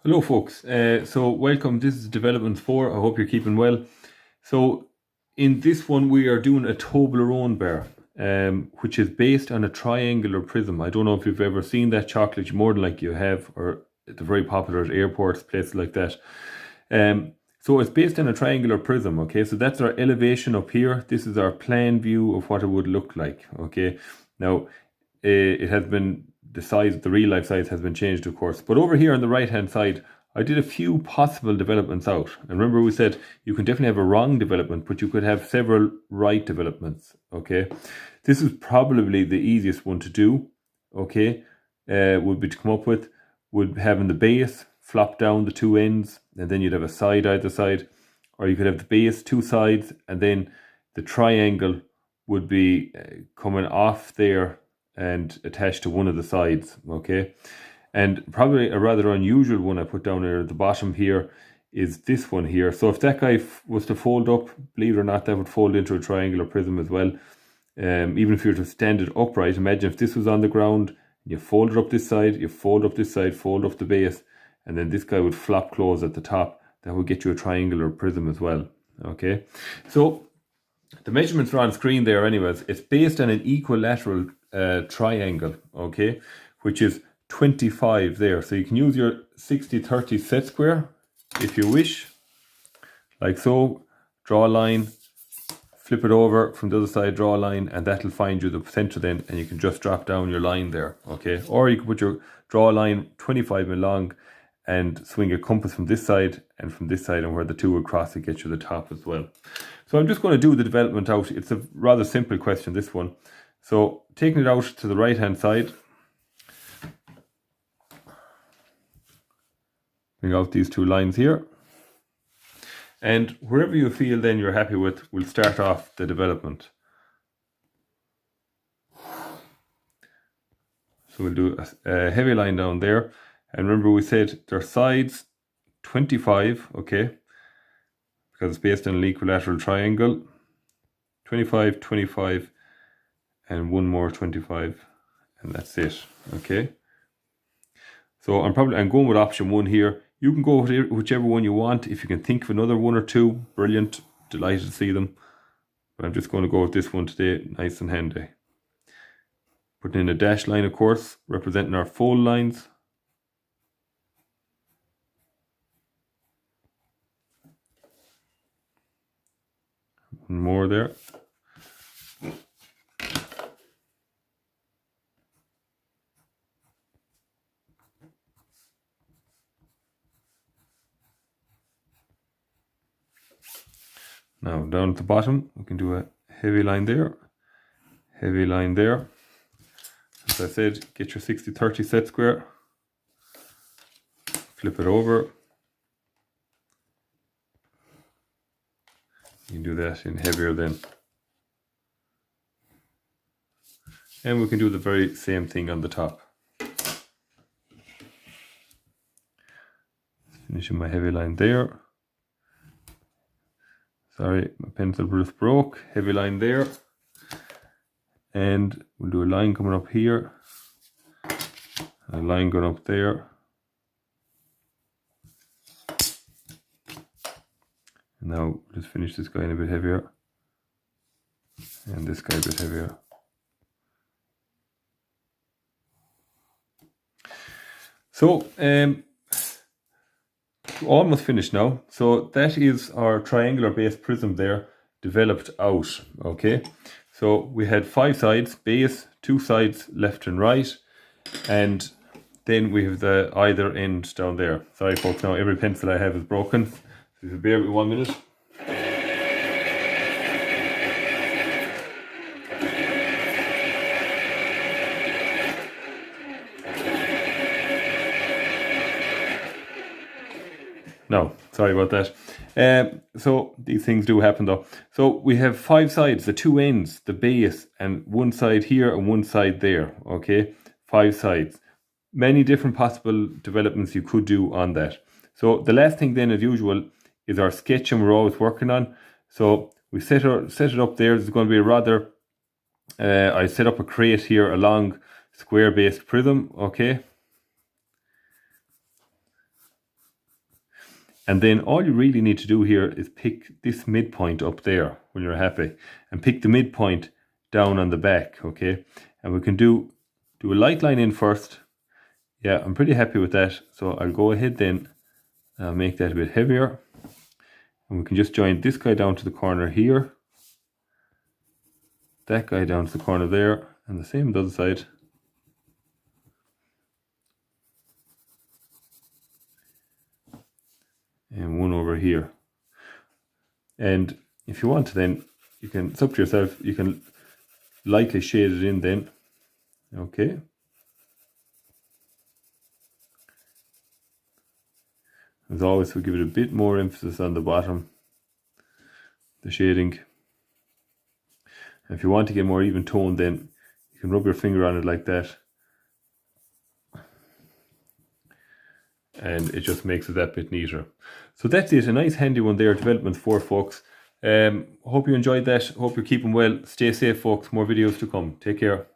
Hello folks, so welcome. This is development 4. I hope you're keeping well. So in this one we are doing a Toblerone bar, which is based on a triangular prism. I don't know if you've ever seen that chocolate, more than like you have, or they're very popular at airports, places like that. So it's based on a triangular prism, okay? So that's our elevation up here. This is our plan view of what it would look like, okay? Now, it has been, the size, the real life size has been changed, of course. But over here on the right hand side, I did a few possible developments out. And remember we said you can definitely have a wrong development, but you could have several right developments, okay? This is probably the easiest one to do, okay? Would be to come up with, would having the base flop down the two ends, and then you'd have a side either side. Or you could have the base, two sides, and then the triangle would be coming off there and attached to one of the sides, okay? And probably a rather unusual one I put down there at the bottom here is this one here. So if that guy was to fold up, believe it or not, that would fold into a triangular prism as well. Even if you were to stand it upright, imagine if this was on the ground, you fold it up this side, you fold up this side, fold up the base, and then this guy would flop close at the top. That would get you a triangular prism as well, okay? So the measurements are on screen there anyways. It's based on an equilateral triangle, okay, which is 25 there. So you can use your 60-30 set square if you wish, like so. Draw a line, flip it over from the other side, draw a line, and that'll find you the center then, and you can just drop down your line there, okay? Or you can put your draw a line 25 mm long and swing a compass from this side and from this side, and where the two will cross, it gets you the top as well. So I'm just going to do the development out. It's a rather simple question, this one. So taking it out to the right hand side, bring out these two lines here, and wherever you feel then you're happy with, we'll start off the development. So we'll do a heavy line down there, and remember we said their sides 25, okay, because it's based on an equilateral triangle. 25, 25, and one more 25, and that's it, okay? So I'm going with option 1 here. You can go with whichever one you want. If you can think of another one or two, brilliant, delighted to see them. But I'm just going to go with this one today, nice and handy. Putting in a dash line, of course, representing our fold lines. One more there. Now down at the bottom, we can do a heavy line there, heavy line there. As I said, get your 60-30 set square, flip it over. You can do that in heavier then. And we can do the very same thing on the top. Finishing my heavy line there. Sorry, my pencil just broke. Heavy line there. And we'll do a line coming up here. A line going up there. And now we'll just finish this guy in a bit heavier. And this guy a bit heavier. So, almost finished now. So that is our triangular base prism there, developed out, okay? So we had 5 sides, base, 2 sides left and right, and then we have the either end down there. Sorry folks, now every pencil I have is broken, so if you bear with me 1 minute. No, sorry about that. So these things do happen though. So we have 5 sides, the 2 ends, the base, and 1 side here and 1 side there, okay? 5 sides. Many different possible developments you could do on that. So the last thing then, as usual, is our sketch, and we're always working on. So we set it up there. There's going to be a rather, I set up a crate here, a long square based prism, okay? And then all you really need to do here is pick this midpoint up there when you're happy, and pick the midpoint down on the back, okay? And we can do a light line in first. Yeah, I'm pretty happy with that. So I'll go ahead then, make that a bit heavier. And we can just join this guy down to the corner here. That guy down to the corner there, and the same on the other side. And one over here. And if you want to then, you can, it's up to yourself, you can lightly shade it in then. Okay. As always, we give it a bit more emphasis on the bottom, the shading. And if you want to get more even tone, then you can rub your finger on it like that. And it just makes it that bit neater. So that's it, a nice handy one there, Development 4, folks. Hope you enjoyed that, hope you're keeping well. Stay safe, folks, more videos to come. Take care.